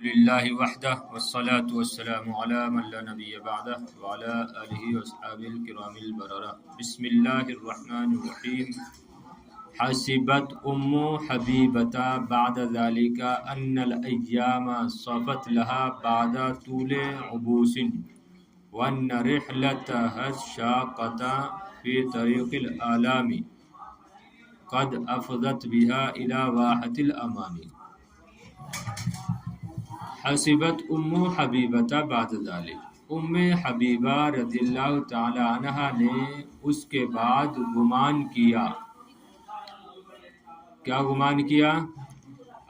للہ وحدہ والصلاة والسلام علی من لا نبی بعدہ وعلی آلہ واصحابہ الکرام البررہ۔ بسم اللہ الرحمن الرحیم۔ حسبت ام حبیبۃ بعد ذلك ان الایام صفت لها بعد طول عبوس وان رحلتها الشاقة في طريق الآلام قد افضت بها الى واحة الامان۔ حسبت ام حبیبۃ بعد ذلك، ام حبیبہ رضی اللہ تعالی عنہا نے اس کے بعد گمان کیا۔ کیا گمان کیا؟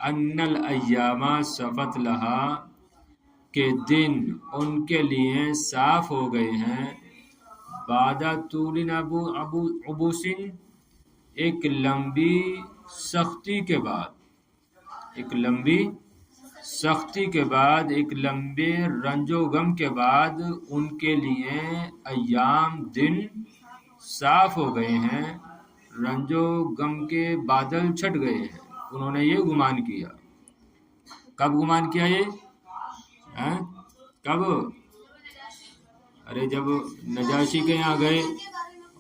ان الایام صفت لہا، کہ دن ان کے لیے صاف ہو گئے ہیں، بعد طول عبوس، ایک لمبی سختی کے بعد، ایک لمبی سختی کے بعد، ایک لمبے رنج و غم کے بعد ان کے لیے ایام دن صاف ہو گئے ہیں، رنج و غم کے بادل چھٹ گئے ہیں۔ انہوں نے یہ گمان کیا۔ کب گمان کیا یہ؟ کب؟ ارے جب نجاشی کے یہاں گئے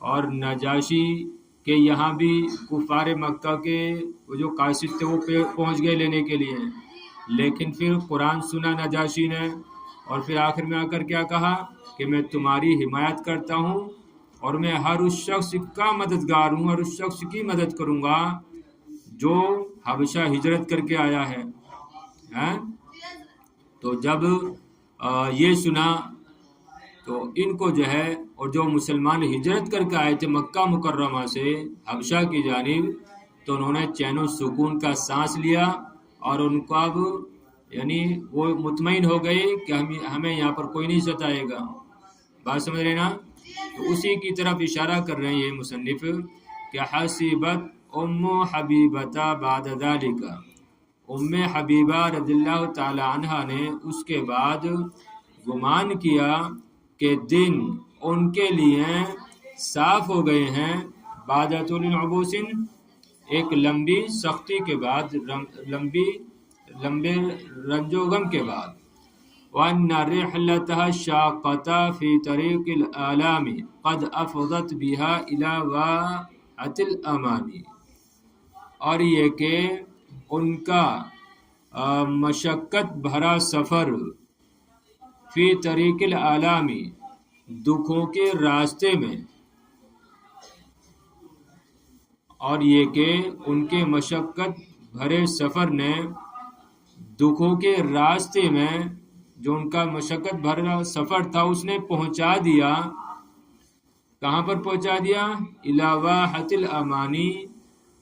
اور نجاشی کے یہاں بھی کفار مکہ کے وہ جو قاصد تھے وہ پہنچ گئے لینے کے لیے، لیکن پھر قرآن سنا نجاشی نے اور پھر آخر میں آ کر کیا کہا کہ میں تمہاری حمایت کرتا ہوں اور میں ہر اس شخص کا مددگار ہوں اور اس شخص کی مدد کروں گا جو حبشہ ہجرت کر کے آیا ہے۔ تو جب یہ سنا تو ان کو جو ہے، اور جو مسلمان ہجرت کر کے آئے تھے مکہ مکرمہ سے حبشہ کی جانب، تو انہوں نے چین و سکون کا سانس لیا اور ان کو اب یعنی وہ مطمئن ہو گئے کہ ہمیں یہاں پر کوئی نہیں ستائے گا۔ بات سمجھ رہے نا؟ تو اسی کی طرف اشارہ کر رہے ہیں یہ مصنف کہ حسبت ام حبیبۃ بعد ذلك، ام حبیبہ رضی اللہ تعالی عنہا نے اس کے بعد گمان کیا کہ دن ان کے لیے صاف ہو گئے ہیں، بعد طول عبوس، ایک لمبی سختی کے بعد، لمبے رنج و غم کے بعد، وَأَنَّ رِحْلَتَهَا الشَّاقَّةَ فِي طَرِيقِ الْآلَامِ قَدْ أَفْضَتْ بِهَا إِلَى وَاحَةِ الْأَمَانِ، اور یہ کہ ان کا مشقت بھرا سفر، فی طریق الآلام، دکھوں کے راستے میں، اور یہ کہ ان کے مشقت بھرے سفر نے دکھوں کے راستے میں، جو ان کا مشقت بھرا سفر تھا اس نے پہنچا دیا، کہاں پر پہنچا دیا؟ الی واحۃ الامانی،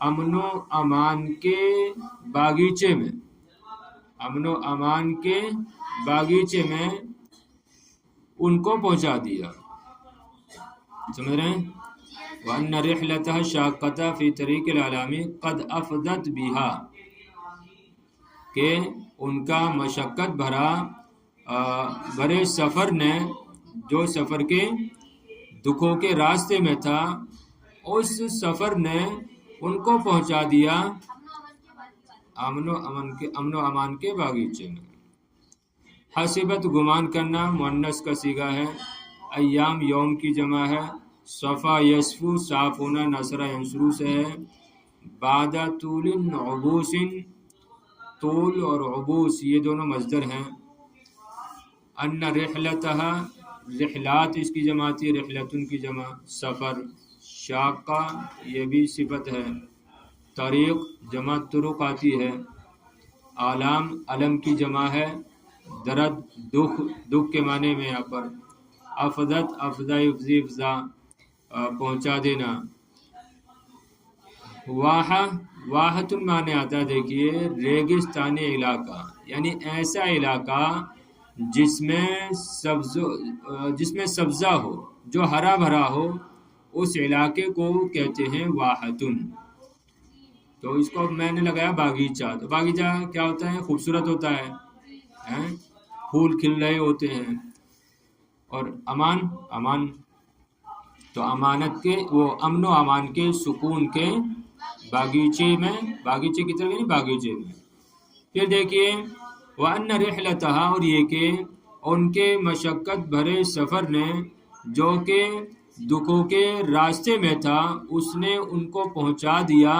امن و امان کے باغیچے میں، امن و امان کے باغیچے میں ان کو پہنچا دیا۔ سمجھ رہے ہیں؟ وَأَنَّ رِحْلَتَهَا الشَّاقَّةَ فِي طَرِيقِ الْآلَامِ قَدْ أَفْضَتْ بِهَا، کہ ان کا مشقت بھرے سفر نے، جو سفر کے دکھوں کے راستے میں تھا، اس سفر نے ان کو پہنچا دیا امن و امان کے باغیچے میں۔ حسبت گمان کرنا مؤنث کا صیغہ ہے، ایام یوم کی جمع ہے، صفا یصفو صاف ہونا نصرہ ینصرو سے ہے، بعد طول عبوس، طول اور عبوس یہ دونوں مصدر ہیں، ان رحلتها، رحلات اس کی جمع آتی ہے، رحلتن کی جمع سفر، شاقہ یہ بھی صفت ہے، طریق جمع طرق آتی ہے، آلام علم کی جمع ہے، درد دکھ کے معنی میں یہاں پر، افضت افضا افضی افضا پہنچا دینا، واحۃ معنی آتا ہے، دیکھیے ریگستانی علاقہ، یعنی ایسا علاقہ جس میں سبزہ ہو، جو ہرا بھرا ہو، اس علاقے کو کہتے ہیں واحتن۔ تو اس کو میں نے لگایا باغیچہ، تو باغیچہ کیا ہوتا ہے؟ خوبصورت ہوتا ہے، پھول کھل رہے ہوتے ہیں، اور امان تو امانت کے، وہ امن و امان کے، سکون کے باغیچے میں، باغیچے کی طرف یعنی باغیچے میں۔ پھر دیکھیے وَأَنَّ رِحْلَتَهَا، اور یہ کہ ان کے مشقت بھرے سفر نے جو کہ دکھوں کے راستے میں تھا اس نے ان کو پہنچا دیا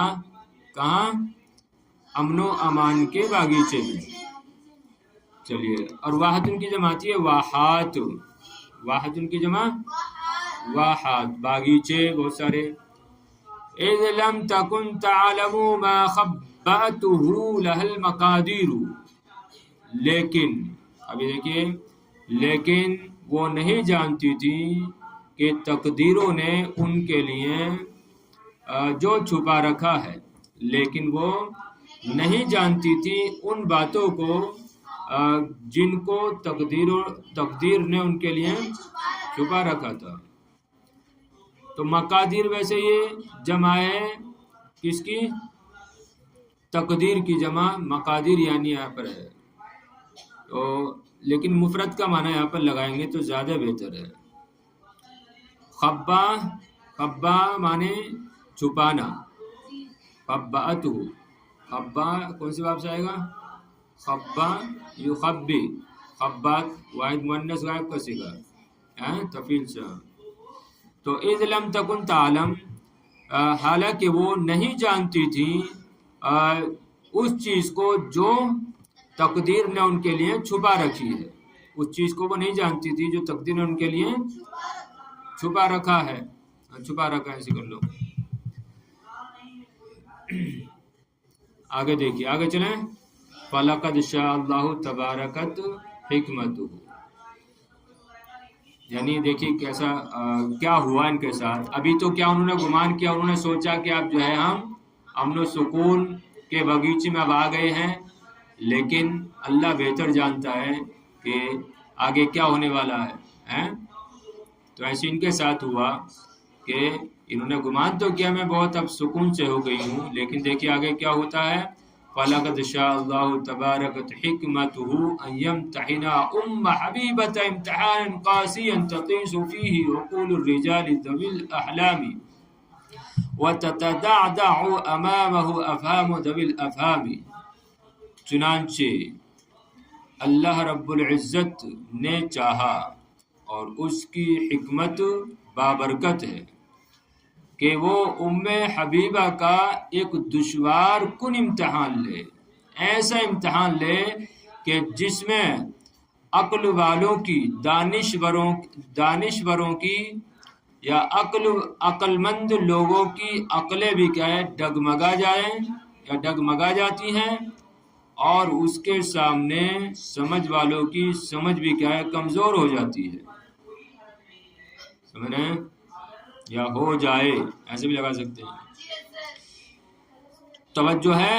کہاں؟ امن و امان کے باغیچے میں. چلیے، اور واحدن کی جمع آتی ہے واحات. واحدن کی جمع واحات، باغیچے بہت سارے. اذ لم تکن تعلم ما خبأته لها المقادیر، لیکن ابھی دیکھیے، لیکن وہ نہیں جانتی تھی کہ تقدیروں نے ان کے لیے جو چھپا رکھا ہے. لیکن وہ نہیں جانتی تھی ان باتوں کو جن کو تقدیر نے ان کے لیے چھپا رکھا تھا. تو مقادیر ویسے یہ جمع ہے کس کی؟ تقدیر کی جمع مقادیر یعنی یہاں پر ہے. تو لیکن مفرد کا معنی یہاں پر لگائیں گے تو زیادہ بہتر ہے. خبا، خبا معنی چھپانا. خبأتہ، خبا کون سی باب سے آئے گا؟ خبا یخبی. خبات واحد مؤنث غائب کا صیغہ تفعیل سے. تو اذ لم تکن تعلم، حالانکہ وہ نہیں جانتی تھی اس چیز کو جو تقدیر نے ان کے لیے چھپا رکھی ہے. اس چیز کو وہ نہیں جانتی تھی جو تقدیر نے ان کے لیے چھپا رکھا ہے. چھپا رکھا ہے، ایسے کر لو. آگے دیکھیے، آگے چلیں. فَلَقَدْ شَاءَ اللَّهُ تَبَارَكَتْ حِكْمَتُهُ، یعنی دیکھیے کیسا کیا ہوا ان کے ساتھ. ابھی تو کیا انہوں نے گمان کیا، انہوں نے سوچا کہ اب جو ہے ہم امن و سکون کے باغیچے میں اب آ گئے ہیں. لیکن اللہ بہتر جانتا ہے کہ آگے کیا ہونے والا ہے. تو ایسے ان کے ساتھ ہوا کہ انہوں نے گمان تو کیا میں بہت اب سکون سے ہو گئی ہوں، لیکن دیکھیے آگے کیا ہوتا ہے. فَلَقَدْ شَاءَ اللَّهُ تَبَارَكَتْ حِكْمَتُهُ أَن يَمْتَحِنَ أُمَّ حَبِيبَةَ امْتِحَانًا قَاسِيًا تَطِيشُ فِيهِ عُقُولُ الرِّجَالِ ذَوِي الْأَحْلَامِ وَتَتَدَعْدَعُ أَمَامَهُ أَفْهَامُ ذَوِي الْأَفْهَامِ. چنانچہ اللہ رب العزت نے چاہا اور اس کی حکمت بابرکت ہے کہ وہ ام حبیبہ کا ایک دشوار کن امتحان لے. ایسا امتحان لے کہ جس میں عقل والوں کی، دانشوروں کی یا عقل مند لوگوں کی عقلیں بھی کیا ہے ڈگمگا جائیں یا ڈگمگا جاتی ہیں، اور اس کے سامنے سمجھ والوں کی سمجھ بھی کیا ہے کمزور ہو جاتی ہے. سمجھ رہے ہیں؟ یا ہو جائے، ایسے بھی لگا سکتے ہیں. توجہ ہے.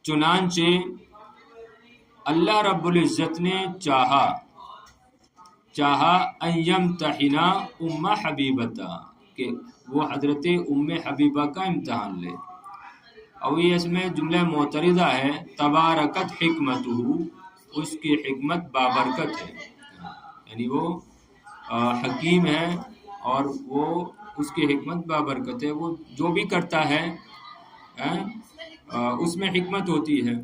چنانچہ اللہ رب العزت نے چاہا ان یمتحن ام حبیبہ، کہ وہ حضرت ام حبیبہ کا امتحان لے. اور یہ اس میں جملہ معترضہ ہے. تبارکت حکمتہ، اس کی حکمت بابرکت ہے، یعنی وہ حکیم ہے اور وہ اس کی حکمت بابرکت ہے. وہ جو بھی کرتا ہے اس میں حکمت ہوتی ہے.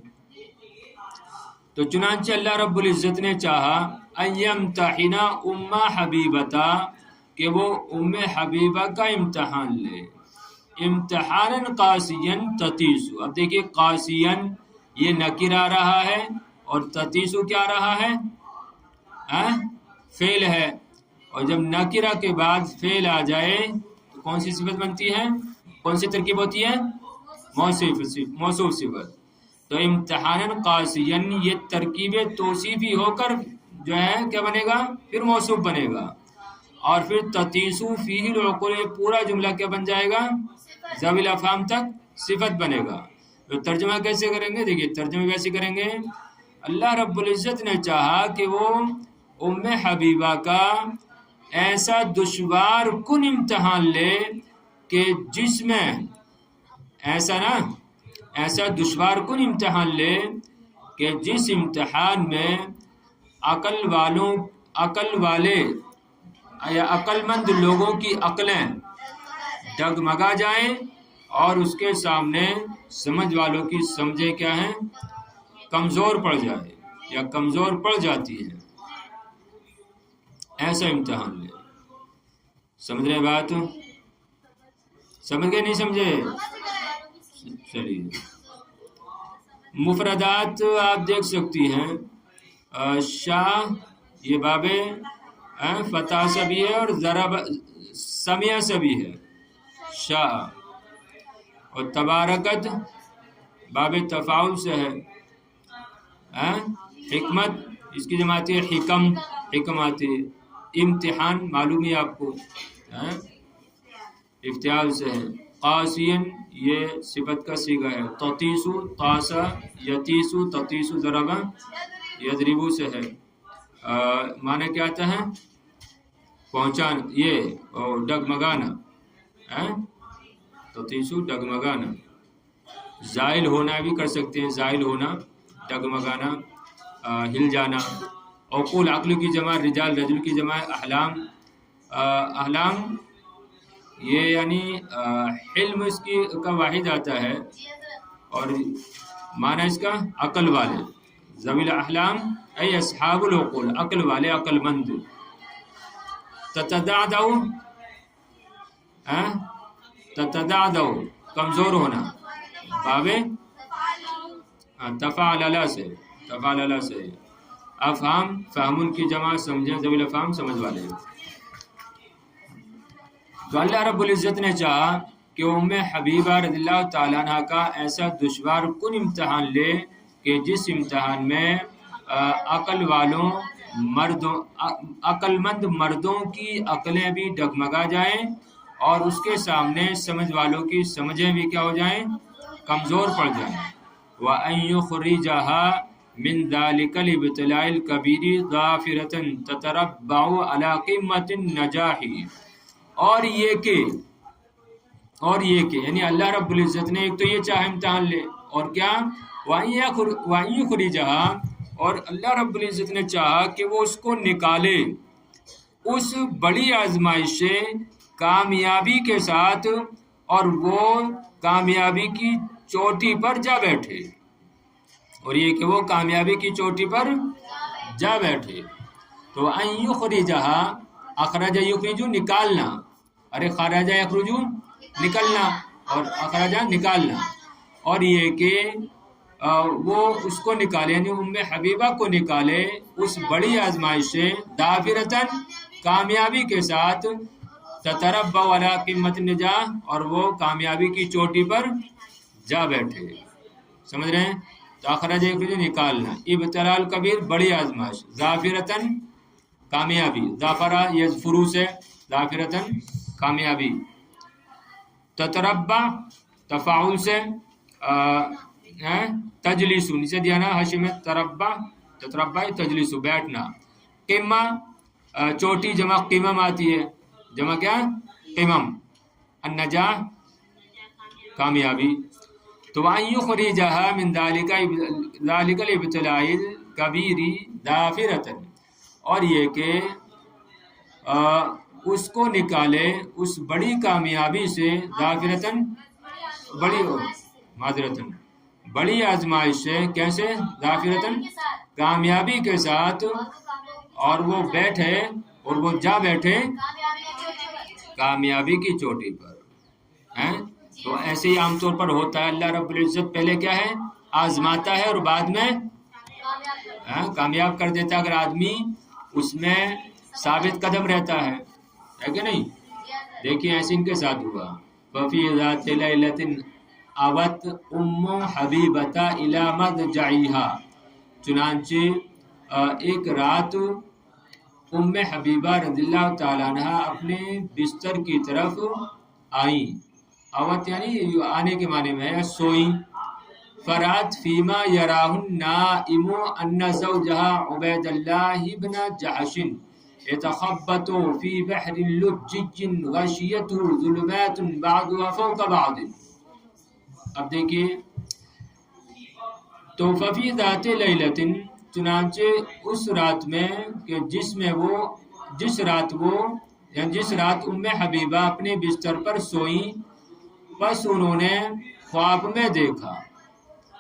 تو چنانچہ اللہ رب العزت نے چاہا ان یمتحن ام حبیبہ، کہ وہ ام حبیبہ کا امتحان لے. امتحاناً قاسیاً تتیسو. اب دیکھیے قاسیاً یہ نکر آ رہا ہے اور تتیسو کیا رہا ہے؟ فعل ہے. اور جب نکرہ کے بعد فعل آ جائے تو کون سی صفت بنتی ہے؟ کون سی ترکیب ہوتی ہے؟ موصوف صفت. تو امتحاناً قاسیاً یہ ترکیب توصیفی ہو کر جو ہے کیا بنے گا؟ پھر موصوف بنے گا. اور پھر تتیسو فیہ العقول، پورا جملہ کیا بن جائے گا؟ ذوی الافہام تک صفت بنے گا. تو ترجمہ کیسے کریں گے؟ دیکھیے ترجمہ کیسے کریں گے. اللہ رب العزت نے چاہا کہ وہ ام حبیبہ کا ایسا دشوار کن امتحان لے کہ جس میں ایسا دشوار کن امتحان لے کہ جس امتحان میں عقل والے یا عقل مند لوگوں کی عقلیں ڈگمگا جائیں اور اس کے سامنے سمجھ والوں کی سمجھیں کیا ہیں کمزور پڑ جائے یا کمزور پڑ جاتی ہے، ایسا امتحان لے۔ سمجھ رہے بات؟ سمجھ گئے نہیں سمجھے؟ چلیے مفردات آپ دیکھ سکتی ہیں، شاہ یہ باب فتح سے بھی ہے اور ضرب سمیہ سے بھی ہے شاہ، اور تبارکت باب تفاعل سے ہے، حکمت اس کی جمع آتی ہے حکم، حکم آتی ہے، امتحان معلوم ہے آپ کو افتعال سے ہے، قاسین یہ صفت کا صیغہ ہے، تطیسو طاسا یتیسو تطیسو ضربا یضربو سے ہے، معنی کیا آتا ہے؟ پہنچانا، یہ ڈگمگانا، تطیسو ڈگمگانا، زائل ہونا بھی کر سکتے ہیں، زائل ہونا، ڈگمگانا، ہل جانا، عقول عقل کی جمع، رجال رجل کی جمع، احلام، احلام یہ یعنی حلم اس کی کا واحد آتا ہے، اور معنی اس کا عقل والے، ذوی الاحلام ای اصحاب العقول، عقل والے، عقل مند، تتدعدع، تتدعدع کمزور ہونا، بابے تفعللا سے، تفعللا سے، افہام فہمون کی جمع، سمجھیں، ذوی الافہام سمجھ والے۔ تو اللہ رب العزت نے چاہا کہ ام حبیبہ رضی اللہ تعالیٰ عنہ کا ایسا دشوار کن امتحان لے کہ جس امتحان میں عقل والوں مردوں، عقل مند مردوں کی عقلیں بھی ڈگمگا جائیں اور اس کے سامنے سمجھ والوں کی سمجھیں بھی کیا ہو جائیں؟ کمزور پڑ جائیں۔ وَأَن يُخْرِجَهَا مِن ذَلِكَ الْابْتِلَاءِ الْكَبِيرِ ظَافِرَةً تَتَرَبَّعُ عَلَى قِمَّةِ النَّجَاحِ، اور یہ کہ یعنی اللہ رب العزت نے ایک تو یہ چاہے امتحان لے، اور کیا؟ وَأَن يُخْرِجَهَا، اور اللہ رب العزت نے چاہا کہ وہ اس کو نکالے اس بڑی آزمائش سے کامیابی کے ساتھ، اور وہ کامیابی کی چوٹی پر جا بیٹھے، اور یہ کہ وہ کامیابی کی چوٹی پر جا بیٹھے۔ تو ان یخرجہا، اخرج یخرجو نکالنا، ارے خرج یخرجو نکلنا، اور اخرجہ نکالنا، اور یہ کہ وہ اس کو نکالے، یعنی ام حبیبہ کو نکالے اس بڑی آزمائش سے، دافرتاً کامیابی کے ساتھ، تتربع علی قمۃ النجاح، اور وہ کامیابی کی چوٹی پر جا بیٹھے۔ سمجھ رہے ہیں؟ تو اخرج یخرج نکالنا، ابتلاء الکبیر بڑی آزمائش، ظافرتاً کامیابی، ظافرہ یظفرو سے، ظافرتاً کامیابی، تتربع تفاعل سے، تجلیسو نیچے دیا نا حاشی میں، تربع تتربع تجلیسو بیٹھنا، قمہ چوٹی جمع قمم آتی ہے، جمع کیا؟ قمم، النجاح کامیابی۔ تو وَأَن يُخْرِجَهَا مِن ذَلِكَ الْابْتِلَاءِ الْكَبِيرِ دَافِرَةً، اور یہ کہ اس کو نکالے اس بڑی کامیابی سے، دافرتاً بڑی، معذرتاً بڑی آزمائش سے، کیسے؟ دافرتاً کامیابی کے ساتھ، اور وہ بیٹھے، اور وہ جا بیٹھے کامیابی کی چوٹی پر، ہیں؟ تو ایسے ہی عام طور پر ہوتا ہے، اللہ رب العزت پہلے کیا ہے؟ آزماتا ہے، اور بعد میں کامیاب کر دیتا ہے، اگر آدمی اس میں ثابت قدم رہتا ہے کہ نہیں؟ دیکھیے ایسے ان کے ساتھ ہوا، فَفِي ذَاتِ لَيْلَةٍ آوَتْ أُمُّ حَبِيبَةَ إِلَى مَضْجَعِهَا، چنانچہ ایک رات ام حبیبہ رضی اللہ تعالیٰ عنہ اپنے بستر کی طرف آئیں، آوت یعنی آنے کے معنی میں ہے سوئیں، فرات فیما یراہ النائم ان زوجہا عبید اللہ بن جحش يتخبط في بحر لجج غشيته ظلمات بعضها فوق بعض۔ اب دیکھیے، تو ففی ذات لیلۃ، چنانچہ اس رات میں کہ جس رات ام حبیبہ اپنے بستر پر سوئیں، پس انہوں نے خواب میں دیکھا،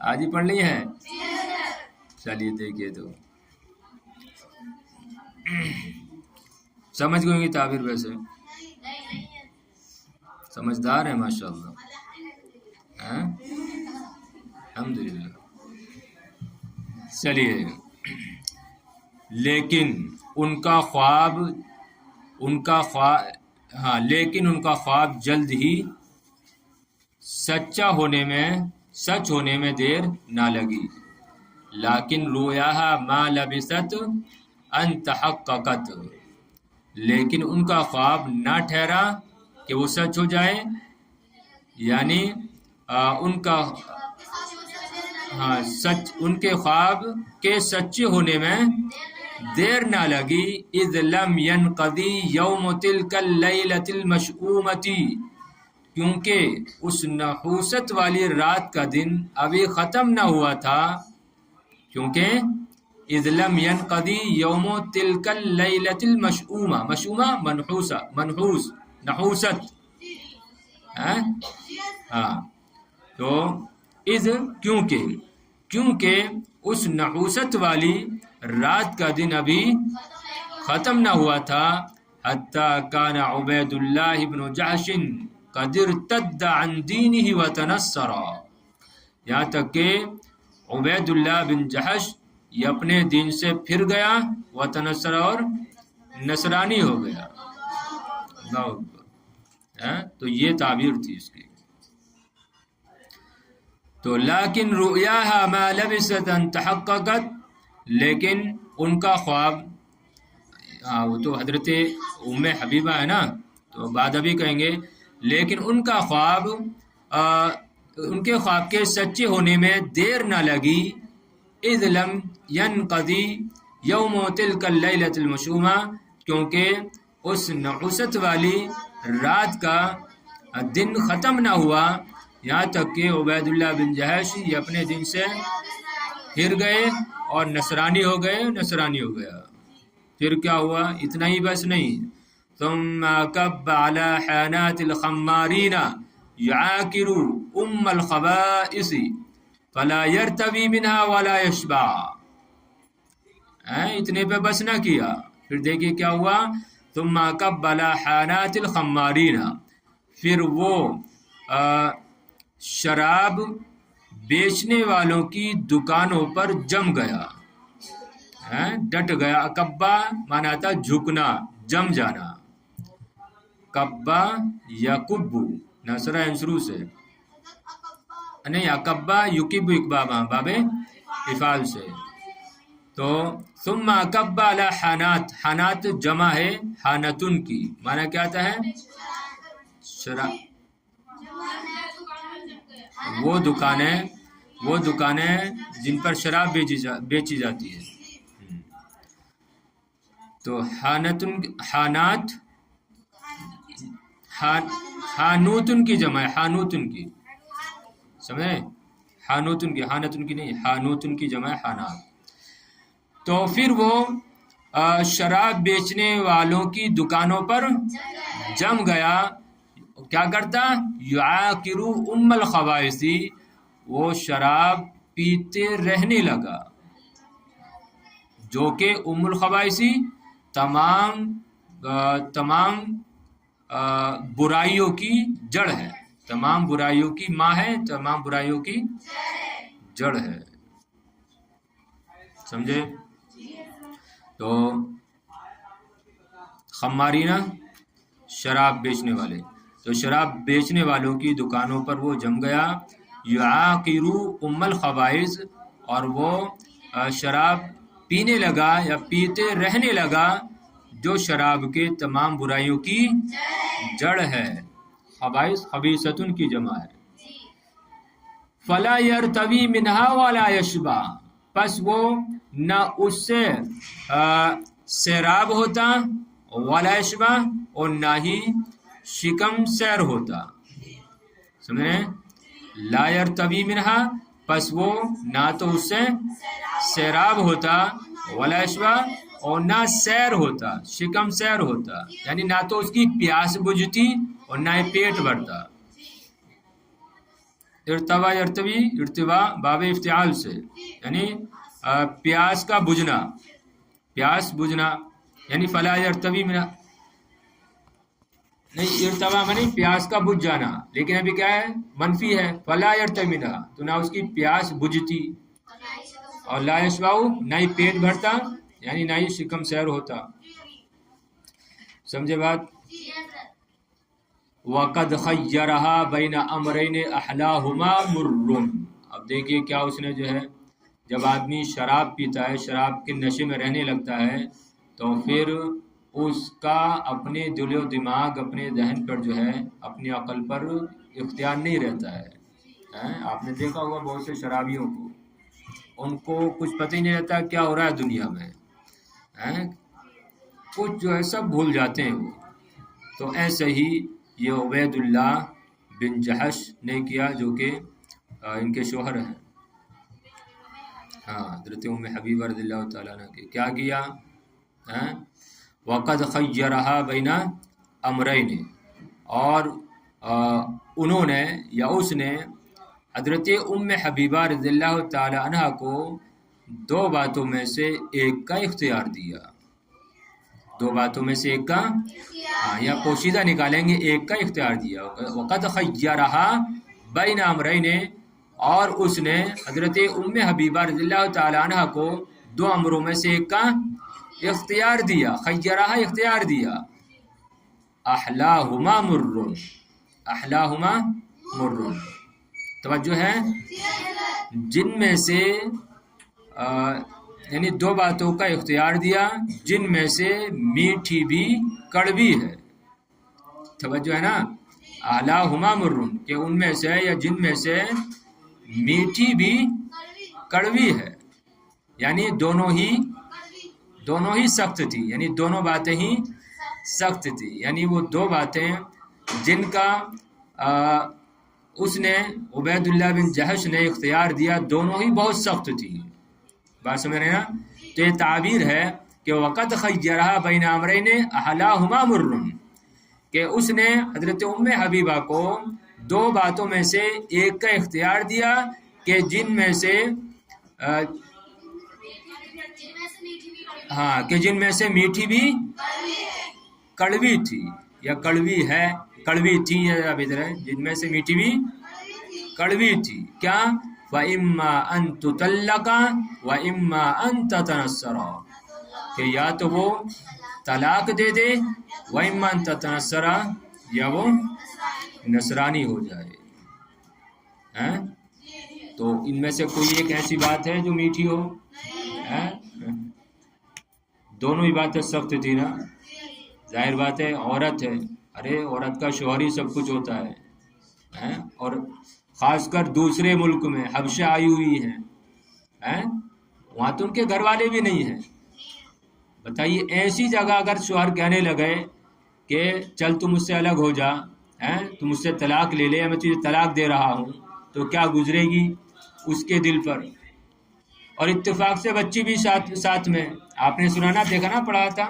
آج ہی پڑھ لی ہے؟ چلیے دیکھیے تو سمجھ گئے گی تعبیر، ویسے سمجھدار ہے ماشاء اللہ، الحمدللہ۔ چلیے، لیکن ان کا خواب لیکن ان کا خواب جلد ہی سچ ہونے میں دیر نہ لگی، لیکن رویاہا ما لبثت ان تحققت، لیکن ان کا خواب نہ ٹھہرا کہ وہ سچ ہو جائے، یعنی ان کے خواب کے سچے ہونے میں دیر نہ لگی، اذ لم ينقضی یوم تلک اللیلۃ المشؤومۃ، کیونکہ اس نحوست والی رات کا دن ابھی ختم نہ ہوا تھا، کیونکہ اذ لم ينقضی یوم تلک اللیلۃ المشؤومہ، مشؤومہ نحوست، تو اذ کیونکہ اس نحوست والی رات کا دن ابھی ختم نہ ہوا تھا، حتی کان عبید اللہ بن جحش قد ارتد عن دینہ وتنصر، یہاں تک کہ عبید اللہ بن جحش یہ اپنے دین سے پھر گیا، وتنصر اور نصرانی ہو گیا۔ اللہ اکبر، تو یہ تعبیر تھی اس کی۔ تو لیکن رؤیاہا ما لبثت ان تحققت، لیکن ان کا خواب، وہ تو حضرت ام حبیبہ ہے نا، تو بعد ابھی کہیں گے، لیکن ان کا خواب ان کے خواب کے سچے ہونے میں دیر نہ لگی، اذ لم ينقضی یوم تلک اللیلۃ المشؤومہ، کیونکہ اس نحوست والی رات کا دن ختم نہ ہوا، یہاں تک کہ عبید اللہ بن جحش یہ اپنے دین سے پھر گئے اور نصرانی ہو گیا۔ پھر کیا ہوا؟ اتنا ہی بس نہیں، ثم کب علی حانات الخمارین یعاکر ام الخبائث فلا یرتوی منها ولا یشبع، اتنے پہ بس نہ کیا، پھر دیکھیے کیا ہوا، ثم کب علی حانات الخمارین، پھر وہ شراب بیچنے والوں کی دکانوں پر جم گیا، ڈٹ گیا۔ کبا مانا تھا جھکنا، جم جانا، کبا یکبو نصرہ انصرو سے نہیں، اکبا یکب اکبابا باب افعال سے۔ تو ثم اکبا علی حانات، حانات جمع ہے حانتن کی، مانا کیا آتا ہے؟ وہ دکانیں جن پر شراب بیچی جاتی ہے۔ تو حانوتن کی جمع ہے، حانوتن کی، سمجھے؟ حانوتن کی نہیں، حانوتن کی جمع ہے حانات۔ تو پھر وہ شراب بیچنے والوں کی دکانوں پر جم گیا، کیا کرتا؟ یعاکر ام الخبائث، وہ شراب پیتے رہنے لگا، جو کہ ام الخبائث تمام برائیوں کی جڑ ہے، تمام برائیوں کی ماں ہے، تمام برائیوں کی جڑ ہے، سمجھے؟ تو خمارینہ شراب بیچنے والے، تو شراب بیچنے والوں کی دکانوں پر وہ جم گیا، یعاقر ام الخبائث، اور وہ شراب پینے لگا یا پیتے رہنے لگا جو شراب کے تمام برائیوں کی جڑ ہے، خبائث خبیثتن کی جمع ہے۔ فلا یرتوی منہا ولا یشبع، پس وہ نہ اس سے سیراب ہوتا، ولا یشبع، اور نہ ہی شکم سیر ہوتا، سمجھ رہے ہیں؟ لا یرتوی منہا، پس وہ نہ تو اس سے سیراب ہوتا، ولا یشبع، اور نہ سیر ہوتا، شکم سیر ہوتا، یعنی نہ تو اس کی پیاس بجھتی اور نہ ہی پیٹ بھرتا۔ ارتوا یرتوی ارتوا باب افتعال سے، یعنی پیاس کا بجھنا، پیاس بجھنا، یعنی فلا یرتوی من، نہیں ارتوا میں نہیں پیاس کا بجھ جانا، لیکن ابھی کیا ہے منفی ہے، فلا یرتوی منہا تو نہ اس کی پیاس بجھتی، اور لا یشبع نہ ہی پیٹ بھرتا، یعنی نہ ہی شکم سیر ہوتا. سمجھے بات؟ وَقَدْ خَيَّرَهَا بَيْنَ أَمْرَيْنِ أَحْلَاهُمَا مُرٌّ. اب دیکھیے کیا اس نے جو ہے، جب آدمی شراب پیتا ہے، شراب کے نشے میں رہنے لگتا ہے، تو پھر اس کا اپنے دل و دماغ، اپنے ذہن پر جو ہے، اپنی عقل پر اختیار نہیں رہتا ہے. آپ نے دیکھا ہوگا بہت سے شرابیوں کو، ان کو کچھ پتہ ہی نہیں رہتا کیا ہو رہا ہے دنیا میں، کچھ جو ہے سب بھول جاتے ہیں وہ. تو ایسے ہی یہ عبید اللہ بن جحش نے کیا، جو کہ ان کے شوہر ہیں، حضرت ام حبیبہ رضی اللہ تعالیٰ عنہ کے، کیا کیا؟ وَقَدْ خَيَّرَهَا بَيْنَ أَمْرَيْنِ، اور انہوں نے یا اس نے حضرت ام حبیبہ رضی اللہ تعالیٰ عنہ کو دو باتوں میں سے ایک کا اختیار دیا. دو باتوں میں سے ایک کا، یا پوشیدہ نکالیں گے، ایک کا اختیار دیا. وقد خیرہا بین امرین، اور اس نے حضرت ام حبیبہ رضی اللہ تعالیٰ عنہ کو دو امروں میں سے ایک کا اختیار دیا. خیرہا اختیار دیا. احلاہما مر، احلاہما مر، توجہ ہے، جن میں سے یعنی دو باتوں کا اختیار دیا جن میں سے میٹھی بھی کڑوی ہے. توجہ ہے نا، احلاہما مر، کہ ان میں سے یا جن میں سے میٹھی بھی کڑوی ہے، یعنی دونوں ہی سخت تھی، یعنی دونوں باتیں ہی سخت تھی. یعنی وہ دو باتیں جن کا اس نے عبید اللہ بن جحش نے اختیار دیا، دونوں ہی بہت سخت تھی. بات سمجھ رہے ہیں نا؟ تو یہ تعبیر ہے کہ وقت خیرہا بین امرین احلاہما مر، کہ اس نے حضرت ام حبیبہ کو دو باتوں میں سے ایک کا اختیار دیا کہ جن میں سے جن میں سے میٹھی بھی کڑوی تھی، یا کڑوی ہے، کڑوی تھی، یا جن میں سے میٹھی بھی کڑوی تھی. کیا؟ وَإِمَّا أَن تُطَلَّقَ وَإِمَّا أَن تَتَنَصَّرَ، کہ یا تو وہ طلاق دے دے، وَإِمَّا أَن تَتَنَصَّرَ، یا وہ نصرانی ہو جائے. تو ان میں سے کوئی ایک ایسی بات ہے جو میٹھی ہو؟ دونوں ہی باتیں سخت تھی نا. ظاہر بات ہے، عورت ہے، ارے عورت کا شوہر ہی سب کچھ ہوتا ہے، اور خاص کر دوسرے ملک میں حبشہ آئی ہوئی ہیں، وہاں تو ان کے گھر والے بھی نہیں ہیں. بتائیے ایسی جگہ اگر شوہر کہنے لگے کہ چل تم مجھ سے الگ ہو جا، تم مجھ سے طلاق لے لے، یا میں تجھے طلاق دے رہا ہوں، تو کیا گزرے گی اس کے دل پر. اور اتفاق سے بچی بھی ساتھ میں، آپ نے سنا نا، دیکھا نا، پڑھا تھا،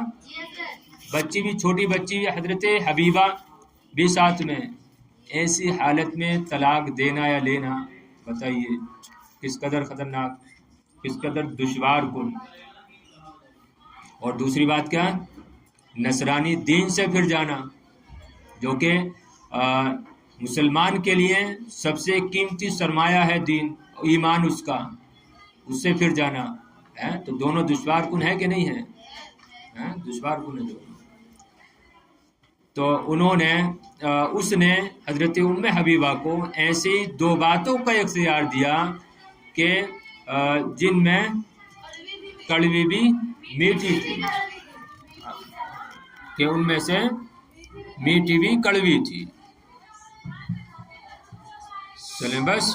بچی بھی، چھوٹی بچی بھی، حضرت حبیبہ بھی ساتھ میں. ایسی حالت میں طلاق دینا یا لینا، بتائیے کس قدر خطرناک، کس قدر دشوار کن. اور دوسری بات کیا؟ نصرانی دین سے پھر جانا، جو کہ مسلمان کے لیے سب سے قیمتی سرمایہ ہے، دین، ایمان اس سے پھر جانا ہے. تو دونوں دشوار کن ہے کہ نہیں ہے؟ دشوار کن ہے دونوں. تو اس نے حضرت ام حبیبہ کو ایسی دو باتوں کا اختیار دیا کہ جن میں کڑوی بھی میٹھی تھی، کہ ان میں سے میٹھی بھی کڑوی تھی. چلیں بس.